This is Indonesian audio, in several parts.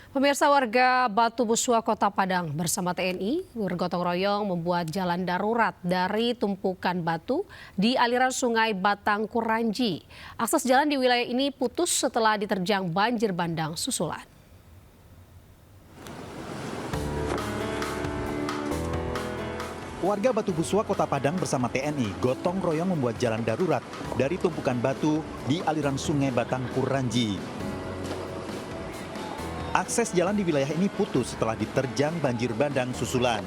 Pemirsa, warga Batu Busua, Kota Padang bersama TNI bergotong royong membuat jalan darurat dari tumpukan batu di aliran Sungai Batang Kuranji. Akses jalan di wilayah ini putus setelah diterjang banjir bandang susulan. Warga Batu Busua, Kota Padang bersama TNI gotong royong membuat jalan darurat dari tumpukan batu di aliran Sungai Batang Kuranji. Akses jalan di wilayah ini putus setelah diterjang banjir bandang susulan.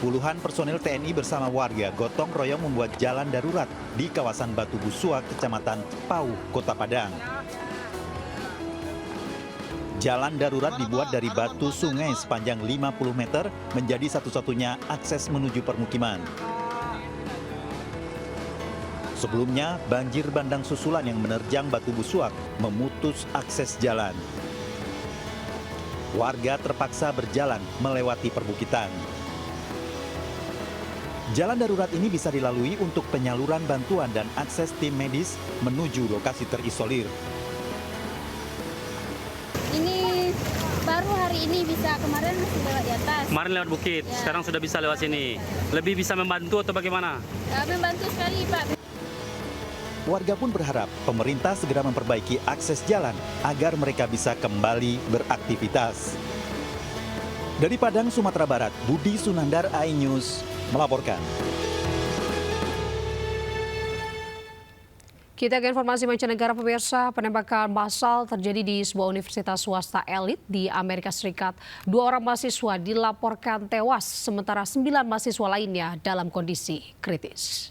Puluhan personil TNI bersama warga gotong royong membuat jalan darurat di kawasan Batu Busua, Kecamatan Pauh, Kota Padang. Jalan darurat dibuat dari batu sungai sepanjang 50 meter menjadi satu-satunya akses menuju permukiman. Sebelumnya, banjir bandang susulan yang menerjang Batu Busua memutus akses jalan. Warga terpaksa berjalan melewati perbukitan. Jalan darurat ini bisa dilalui untuk penyaluran bantuan dan akses tim medis menuju lokasi terisolir. Ini baru hari ini bisa, kemarin masih lewat di atas. Kemarin lewat bukit, ya. Sekarang sudah bisa lewat sini. Lebih bisa membantu atau bagaimana? Membantu sekali, Pak. Warga pun berharap pemerintah segera memperbaiki akses jalan agar mereka bisa kembali beraktivitas. Dari Padang, Sumatera Barat, Budi Sunandar, iNews melaporkan. Kita ke informasi mancanegara, pemirsa. Penembakan massal terjadi di sebuah universitas swasta elit di Amerika Serikat. 2 orang mahasiswa dilaporkan tewas, sementara 9 mahasiswa lainnya dalam kondisi kritis.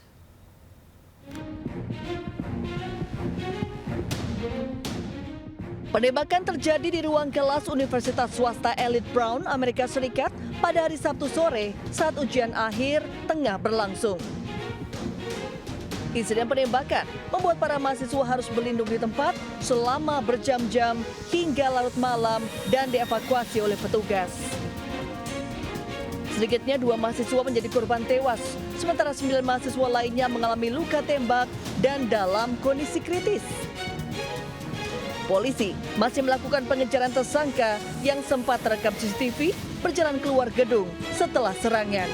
Penembakan terjadi di ruang kelas Universitas Swasta Elit Brown, Amerika Serikat pada hari Sabtu sore saat ujian akhir tengah berlangsung. Insiden penembakan membuat para mahasiswa harus berlindung di tempat selama berjam-jam hingga larut malam dan dievakuasi oleh petugas. Sedikitnya 2 mahasiswa menjadi korban tewas, sementara 9 mahasiswa lainnya mengalami luka tembak dan dalam kondisi kritis. Polisi masih melakukan pengejaran tersangka yang sempat terekam CCTV berjalan keluar gedung setelah serangan.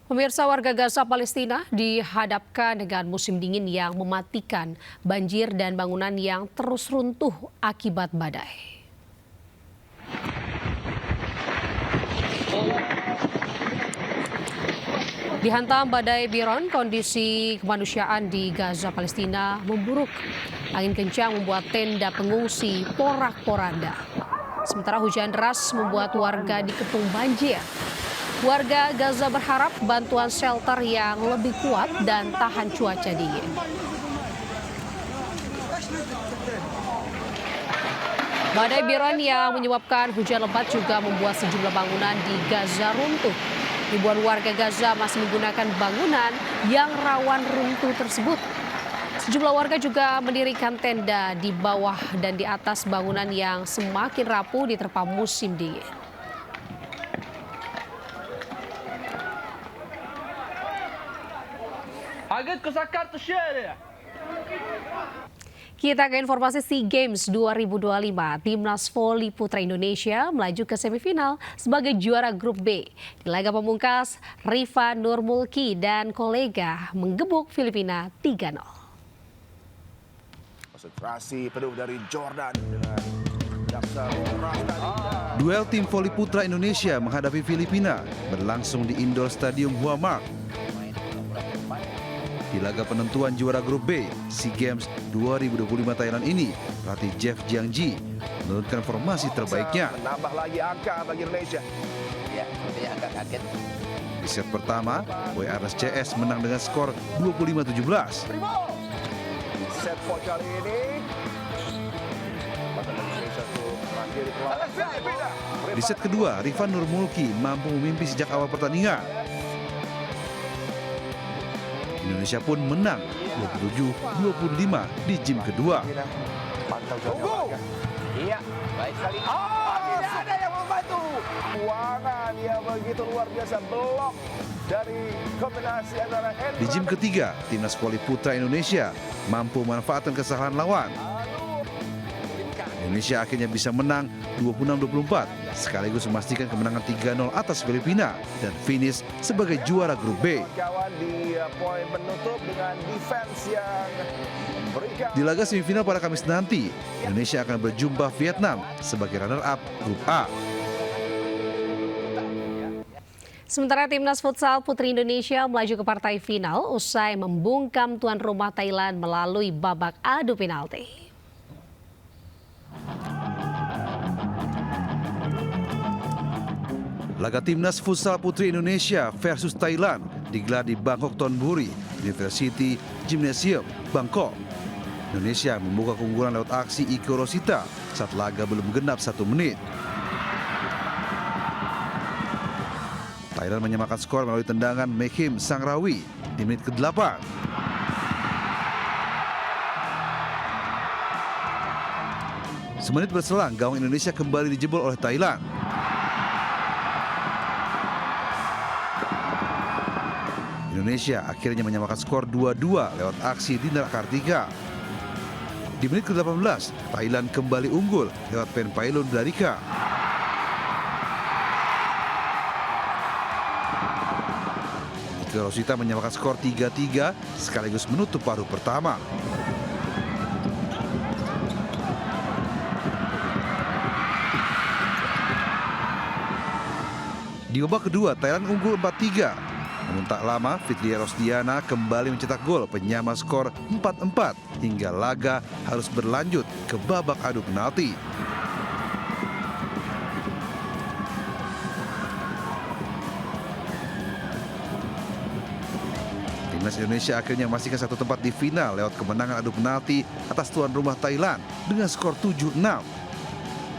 Pemirsa, warga Gaza Palestina dihadapkan dengan musim dingin yang mematikan, banjir dan bangunan yang terus runtuh akibat badai. Dihantam badai Biron, kondisi kemanusiaan di Gaza Palestina memburuk. Angin kencang membuat tenda pengungsi porak-poranda. Sementara hujan deras membuat warga dikepung banjir. Warga Gaza berharap bantuan shelter yang lebih kuat dan tahan cuaca dingin. Badai Biron yang menyebabkan hujan lebat juga membuat sejumlah bangunan di Gaza runtuh. Ribuan warga Gaza masih menggunakan bangunan yang rawan runtuh tersebut. Sejumlah warga juga mendirikan tenda di bawah dan di atas bangunan yang semakin rapuh diterpa musim dingin. Kita ke informasi SEA Games 2025. Timnas voli putra Indonesia melaju ke semifinal sebagai juara grup B. Di laga pemungkas, Rifa Nurmulki dan kolega menggebuk Filipina 3-0. Konsentrasi penuh dari Jordan dengan Duel tim voli putra Indonesia menghadapi Filipina berlangsung di indoor stadium Hua Mark. Di laga penentuan juara grup B SEA Games 2025 Thailand ini, pelatih Jeff Jiangji menurunkan formasi terbaiknya. Menambah lagi angka bagi Indonesia. Ya, sepertinya agak kaget. Di set pertama, WRSCS menang dengan skor 25-17. Set point kali ini. Indonesia tuh mandiri keluar. Di set kedua, Rifan Nurmulki mampu memimpin sejak awal pertandingan. Indonesia pun menang 27-25 di game kedua. Pantau jawabannya. Iya, baik sekali. Oh, tidak ada yang Apa itu? Buangan yang begitu luar biasa, blok dari kombinasi antara Di game ketiga, timnas voli putra Indonesia mampu memanfaatkan kesalahan lawan. Indonesia akhirnya bisa menang 26-24, sekaligus memastikan kemenangan 3-0 atas Filipina dan finish sebagai juara grup B. kawan di poin penutup dengan defense yang memberikan. Di laga semifinal pada Kamis nanti, Indonesia akan berjumpa Vietnam sebagai runner-up grup A. Sementara timnas futsal putri Indonesia melaju ke partai final usai membungkam tuan rumah Thailand melalui babak adu penalti. Laga timnas futsal putri Indonesia versus Thailand digelar di Bangkok Thonburi University Gymnasium, Bangkok. Indonesia membuka keunggulan lewat aksi Iko Rosita saat laga belum genap 1 menit. Thailand menyamakan skor melalui tendangan Mekhim Sangrawi di menit ke-8. Semenit berselang, gawang Indonesia kembali dijebol oleh Thailand. Indonesia akhirnya menyamakan skor 2-2 lewat aksi Dinda Kartika. Di menit ke-18, Thailand kembali unggul lewat Penpailun Blarika. Ika Rosita menyamakan skor 3-3 sekaligus menutup paruh pertama. Di babak kedua, Thailand unggul 4-3. Namun tak lama, Fitria Rosdiana kembali mencetak gol penyama skor 4-4 hingga laga harus berlanjut ke babak adu penalti. Timnas Indonesia akhirnya memastikan satu tempat di final lewat kemenangan adu penalti atas tuan rumah Thailand dengan skor 7-6.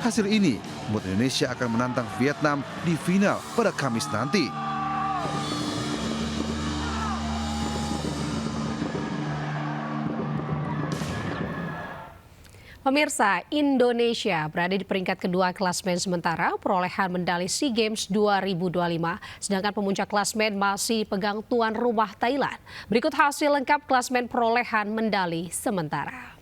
Hasil ini membuat Indonesia akan menantang Vietnam di final pada Kamis nanti. Pemirsa, Indonesia berada di peringkat kedua klasmen sementara perolehan medali SEA Games 2025. Sedangkan pemuncak klasmen masih pegang tuan rumah Thailand. Berikut hasil lengkap klasmen perolehan medali sementara.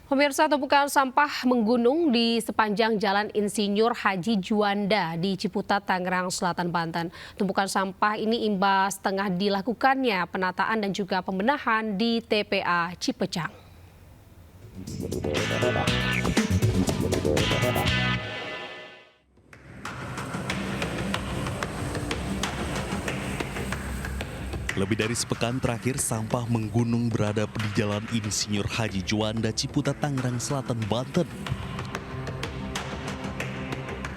Pemirsa, tumpukan sampah menggunung di sepanjang Jalan Insinyur Haji Juanda di Ciputat, Tangerang Selatan, Banten. Tumpukan sampah ini imbas tengah dilakukannya penataan dan juga pembenahan di TPA Cipecang. Lebih dari sepekan terakhir, sampah menggunung berada di Jalan Insinyur Haji Juanda, Ciputat, Tangerang Selatan, Banten.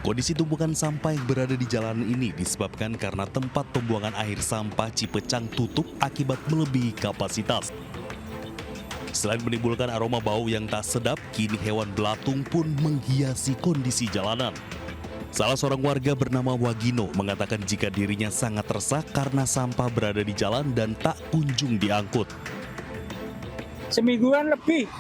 Kondisi tumpukan sampah yang berada di jalan ini disebabkan karena tempat pembuangan akhir sampah Cipecang tutup akibat melebihi kapasitas. Selain menimbulkan aroma bau yang tak sedap, kini hewan belatung pun menghiasi kondisi jalanan. Salah seorang warga bernama Wagino mengatakan jika dirinya sangat resah karena sampah berada di jalan dan tak kunjung diangkut. Semingguan lebih.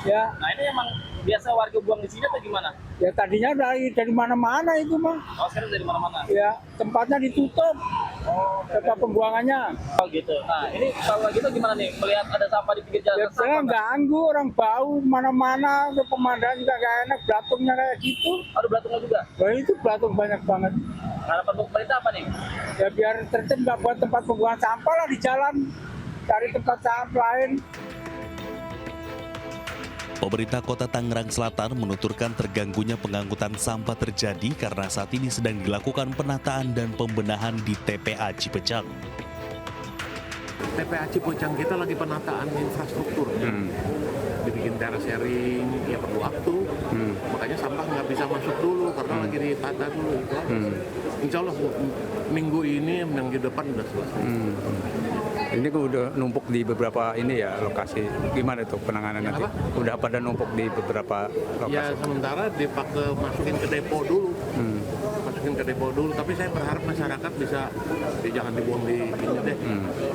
Ya. Nah ini emang biasa warga buang di sini atau gimana? Ya tadinya dari mana-mana itu mah. Oh sekarang dari mana-mana? Ya tempatnya ditutup. Oh, tempat pembuangannya. Oh gitu. Nah ini kalau gitu gimana nih melihat ada sampah di pinggir jalan? Ya saya ganggu, orang bau mana-mana, pemandangan juga gak enak, belatungnya kayak gitu. Ada belatungnya juga? Wah itu belatung banyak banget. Harapan pemerintah apa nih? Ya biar tertib nggak buat tempat pembuangan sampah lah di jalan. Cari tempat sampah lain. Pemerintah Kota Tangerang Selatan menuturkan terganggunya pengangkutan sampah terjadi karena saat ini sedang dilakukan penataan dan pembenahan di TPA Cipecang. TPA Cipecang kita lagi penataan infrastruktur. dibikin teras sharing, ya perlu waktu. Makanya sampah nggak bisa masuk dulu karena lagi ditata dulu itu. Insya Allah minggu ini, minggu depan udah selesai. Ini udah numpuk di beberapa ini ya lokasi. Gimana tuh penanganan nanti? Udah pada numpuk di beberapa lokasi? Ya sementara masukin ke depo dulu. Masukin ke depo dulu. Tapi saya berharap masyarakat bisa jangan dibuang di ini deh.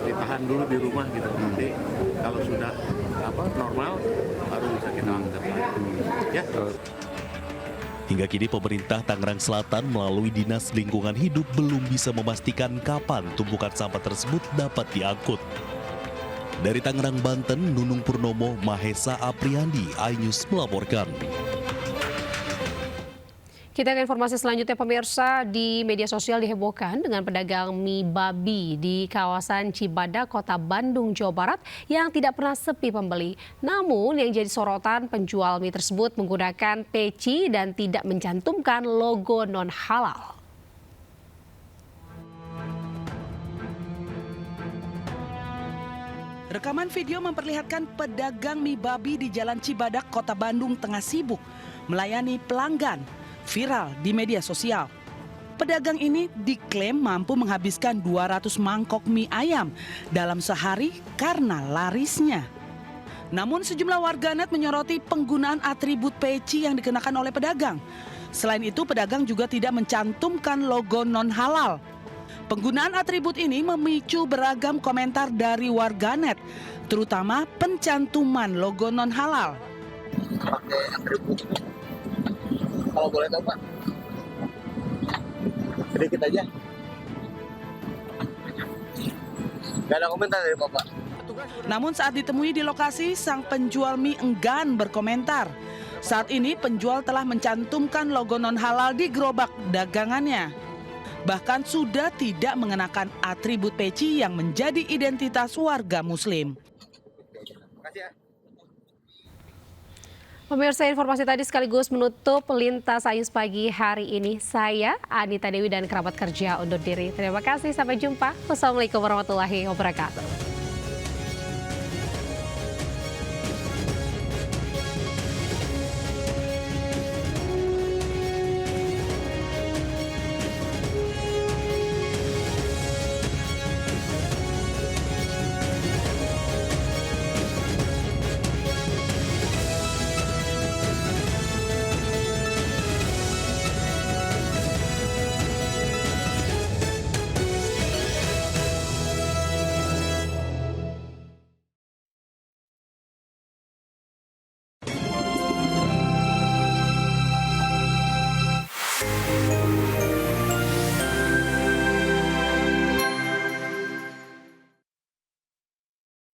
Ditahan dulu di rumah gitu. Nanti kalau sudah normal baru bisa kita angkat lagi. Ya. Hingga kini pemerintah Tangerang Selatan melalui Dinas Lingkungan Hidup belum bisa memastikan kapan tumpukan sampah tersebut dapat diangkut. Dari Tangerang, Banten, Nunung Purnomo, Mahesa Apriandi, iNews melaporkan. Kita ke informasi selanjutnya, pemirsa. Di media sosial dihebohkan dengan pedagang mie babi di kawasan Cibadak, Kota Bandung, Jawa Barat yang tidak pernah sepi pembeli. Namun yang jadi sorotan, penjual mie tersebut menggunakan peci dan tidak mencantumkan logo non-halal. Rekaman video memperlihatkan pedagang mie babi di Jalan Cibadak, Kota Bandung tengah sibuk melayani pelanggan. Viral di media sosial. Pedagang ini diklaim mampu menghabiskan 200 mangkok mie ayam dalam sehari karena larisnya. Namun sejumlah warganet menyoroti penggunaan atribut peci yang dikenakan oleh pedagang. Selain itu, pedagang juga tidak mencantumkan logo non-halal. Penggunaan atribut ini memicu beragam komentar dari warganet, terutama pencantuman logo non-halal. Kalau boleh tahu Pak, sedikit aja. Gak ada komentar dari Bapak. Namun saat ditemui di lokasi, sang penjual mie enggan berkomentar. Saat ini penjual telah mencantumkan logo non-halal di gerobak dagangannya. Bahkan sudah tidak mengenakan atribut peci yang menjadi identitas warga Muslim. Makasih ya. Pemirsa, informasi tadi sekaligus menutup Lintas iNews pagi hari ini. Saya Anita Dewi dan kerabat kerja undur diri. Terima kasih, sampai jumpa. Wassalamualaikum warahmatullahi wabarakatuh.